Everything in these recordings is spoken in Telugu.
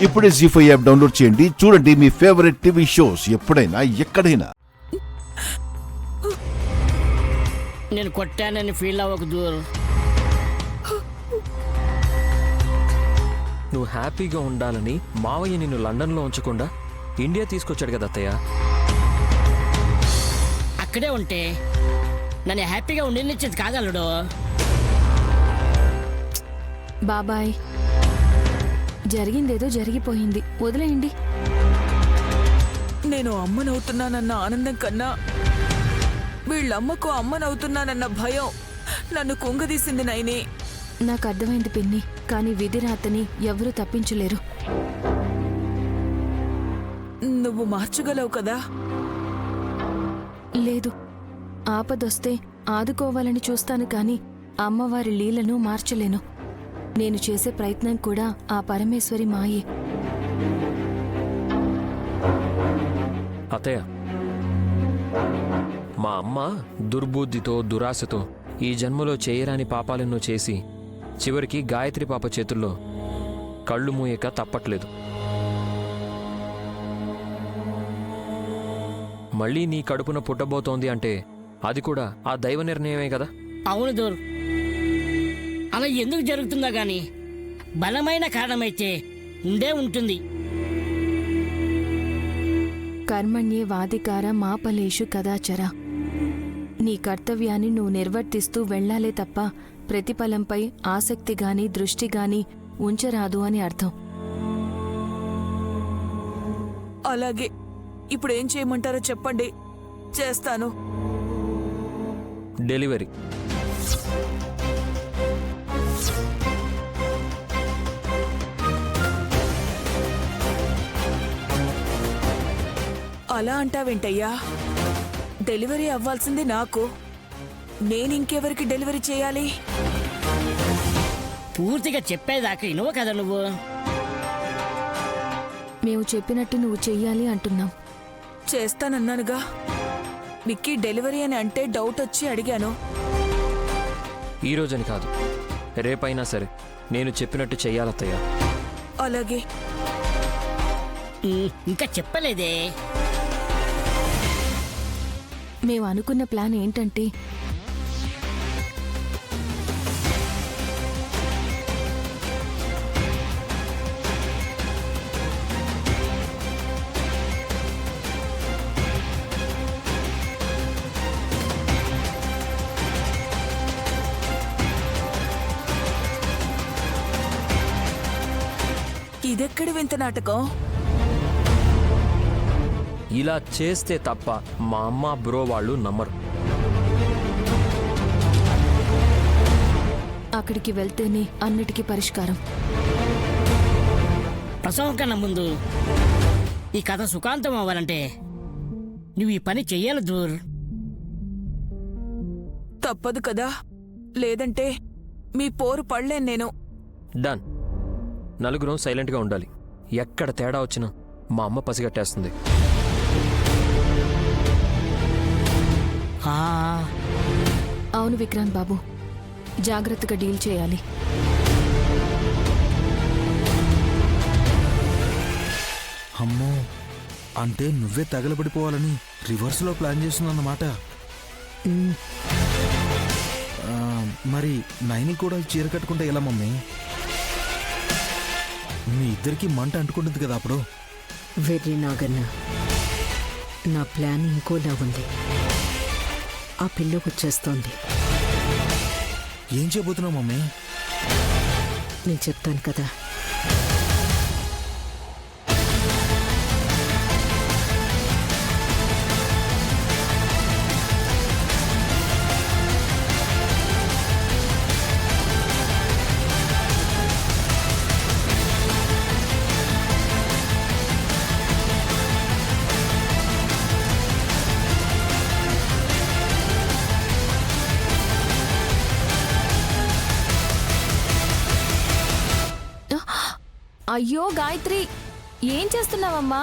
ఇప్పుడే జీ5 యాప్ డౌన్లోడ్ చేయండి. చూడండి మీ ఫేవరెట్ టీవీ షోస్ ఎప్పుడైనా ఎక్కడైనా. నేను కొట్టానని ఫీల్ అవ్వకు దూర్. నువ్వు హ్యాపీగా ఉండాలని మావయ్య నిన్ను లండన్లో ఉంచకుండా ఇండియా తీసుకొచ్చాడు కదా అత్తయ్య. అక్కడే ఉంటే నన్ను హ్యాపీగా ఉండనిచ్చేది కాగలడు. బాబాయ్, జరిగిందేదో జరిగిపోయింది, వదిలేయండి. నేను అమ్మనవుతున్నానన్న ఆనందం కన్నా వీళ్ళమ్మకు అమ్మనవుతున్నానన్న భయం నన్ను కుంగదీసింది నైని. నాకు అర్థమైంది పిన్ని, కానీ విధిరాతని ఎవరూ తప్పించలేరు. నువ్వు మార్చగలవు కదా? లేదు, ఆపదొస్తే ఆదుకోవాలని చూస్తాను, కానీ అమ్మవారి లీలను మార్చలేను. నేను చేసే ప్రయత్నం కూడా ఆ పరమేశ్వరి మాయే. అత్తయ్య, మా అమ్మ దుర్బుద్ధితో దురాశతో ఈ జన్మలో చేయరాని పాపాలెన్నో చేసి చివరికి గాయత్రి పాప చేతుల్లో కళ్ళు మూయక తప్పట్లేదు. మళ్ళీ నీ కడుపున పుట్టబోతోంది అంటే అది కూడా ఆ దైవ నిర్ణయమే కదా. అవును దూర్, అలా ఎందుకు జరుగుతుందో గాని బలమైన కారణమైతే ఉండే ఉంటుంది. కర్మణ్యే వాధికార మాపలేషు కదాచర. నీ కర్తవ్యాన్ని నువ్వు నిర్వర్తిస్తూ వెళ్లాలే తప్ప ప్రతిఫలంపై ఆసక్తిగాని దృష్టిగాని ఉంచరాదు అని అర్థం. అలాగే, ఇప్పుడు ఏం చేయమంటారో చెప్పండి, చేస్తాను. డెలివరీ. అలా అంటావేంటయ్యా? డెలివరీ అవ్వాల్సింది నాకు, నేనింకెవరికి డెలివరీ చేయాలి? పూర్తిగా చెప్పేదాకా ఇనువ కదా నువ్వు. మేము చెప్పినట్టు నువ్వు చెయ్యాలి అంటున్నాం. చేస్తానన్నానుగా. మిక్కీ డెలివరీ అని అంటే డౌట్ వచ్చి అడిగాను. ఈ రోజని కాదు, రేపైనా సరే నేను చెప్పినట్టు చెయ్యాలత్తయ్య. అలాగే. ఇంకా చెప్పలేదే. మేము అనుకున్న ప్లాన్ ఏంటంటే, ఇదెక్కడి వింత నాటకం? ఇలా చేస్తే తప్ప మా అమ్మ బ్రో వాళ్ళు నమ్మరు. అక్కడికి వెళ్తేనే అన్నిటికీ పరిష్కారం. ప్రసవం కన్నా ముందు ఈ కథ సుఖాంతం అవ్వాలంటే నువ్వు ఈ పని చెయ్యాలి దూర్. తప్పదు కదా, లేదంటే మీ పోరు పడలేను నేను. డన్. నలుగురం సైలెంట్గా ఉండాలి. ఎక్కడ తేడా వచ్చినా మా అమ్మ పసిగట్టేస్తుంది. అవును విక్రాంత్ బాబు, జాగ్రత్తగా డీల్ చేయాలి. అమ్మో, అంటే నువ్వే తగలబడిపోవాలని రివర్స్లో ప్లాన్ చేస్తున్నాన్నమాట. మరి నైని కూడా చీర కట్టుకుంటే ఎలా మమ్మీ? మీ ఇద్దరికి మంట అంటుకుంటుంది కదా అప్పుడు. వెర్రి నాగన్న, నా ప్లాన్ ఇంకోలా ఉంది. ఆ పిల్ల వచ్చేస్తోంది. ఏం చేయబోతున్నావు మమ్మీ? నేను చెప్తాను కదా. అయ్యో గాయత్రి, ఏం చేస్తున్నావమ్మా?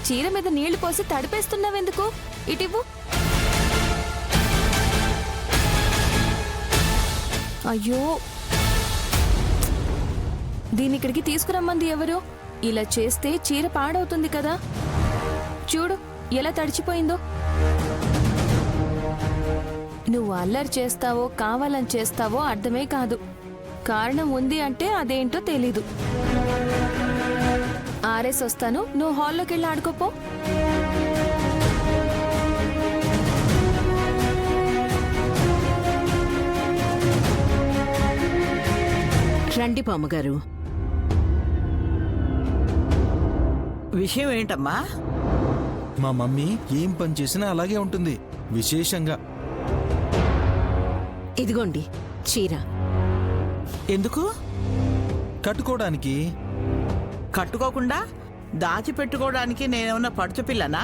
చీర మీద నీళ్లు పోసి తడిపేస్తున్నావెందుకు? ఇటివ్వు. అయ్యో, దీన్ని ఇక్కడికి తీసుకురమ్మంది ఎవరు? ఇలా చేస్తే చీర పాడవుతుంది కదా. చూడు ఎలా తడిచిపోయిందో. నువ్వు అల్లరి చేస్తావో కావాలని చేస్తావో అర్థమే కాదు. కారణం ఉంది అంటే అదేంటో తెలీదు. ఆరేసి వస్తాను, నువ్వు హాల్లోకి వెళ్ళి ఆడుకోపో. రండి బామ్మగారు. విషయం ఏంటమ్మా? మా మమ్మీ ఏం పని చేసినా అలాగే ఉంటుంది, విశేషంగా. ఇదిగోండి చీర. ఎందుకు? కట్టుకోవడానికి. కట్టుకోకుండా దాచిపెట్టుకోవడానికి నేనేమన్నా పడుచు పిల్లనా?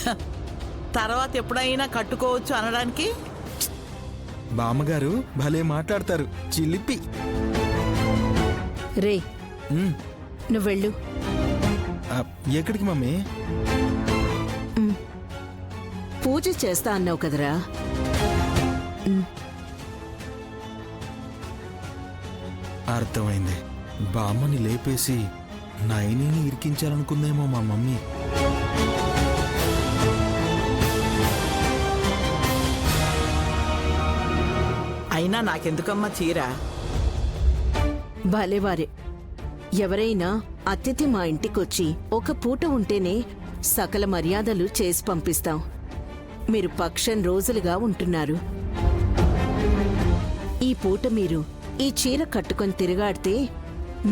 హ, తర్వాత ఎప్పుడైనా కట్టుకోవచ్చు అనడానికి. బామ్మగారు భలే మాట్లాడతారు, చిలిపి. రే ఉమ్, నువ్వెళ్ళు. ఆ, ఎక్కడికి మమ్మీ? పూజ చేస్తా అన్నావు కదరా. అర్థమైంది. బామ్మని లేపేసి నైనిని ఇరికించాలనుకుందేమో మా మమ్మీ. అయినా నాకెందుకమ్మా చీర? భలేవారే. ఎవరైనా అతిథి మా ఇంటికొచ్చి ఒక పూట ఉంటేనే సకల మర్యాదలు చేసి పంపిస్తాం. మీరు పక్షం రోజులుగా ఉంటున్నారు. ఈ పూట మీరు ఈ చీర కట్టుకొని తిరుగాడితే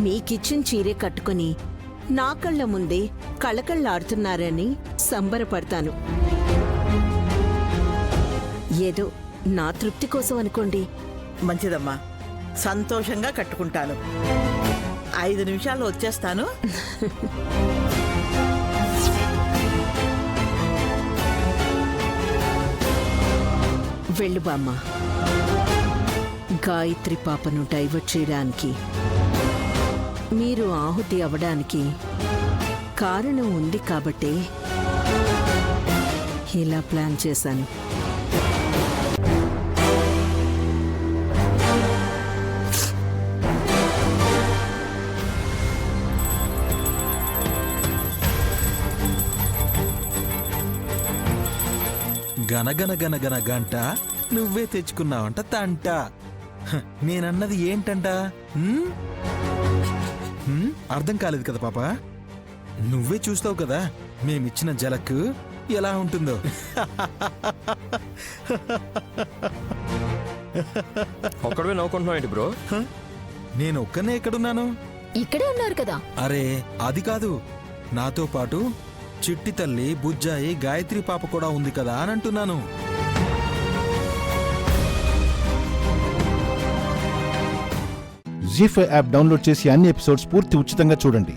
మీకిచ్చిన చీరే కట్టుకొని నా కళ్ళ ముందే కళకళ్ళాడుతున్నారని సంబరపడతాను. ఏదో నా తృప్తి కోసం అనుకోండి. మంచిదమ్మా, సంతోషంగా కట్టుకుంటాను. 5 నిమిషాల్లో వచ్చేస్తాను. వెళ్ళు బామ్మ. గాయత్రి పాపను డైవర్ట్ చేయడానికి, మీరు ఆహుతి అవ్వడానికి కారణం ఉంది కాబట్టే ఇలా ప్లాన్ చేశాను. గనగన గనగన గంట నువ్వే తెచ్చుకున్నావంట తంట. హ, నేనన్నది ఏంటంట? హ్మ్? హ్మ్? అర్థం కాలేదు కదా పాప? నువ్వే చూస్తావు కదా మేమిచ్చిన జలకు ఎలా ఉంటుందో. ఒక్కడవే నవ్వుకుంటున్నావు ఏంటి బ్రో? నేను ఒక్కనే ఎక్కడున్నాను? ఇక్కడే ఉన్నారు కదా. అరే అది కాదు, నాతో పాటు చిట్టి తల్లి, బుజ్జాయి, గాయత్రి పాప కూడా ఉంది కదా అని అంటున్నాను. జీ5 యాప్ డౌన్లోడ్ చేసి అన్ని ఎపిసోడ్స్ పూర్తి ఉచితంగా చూడండి.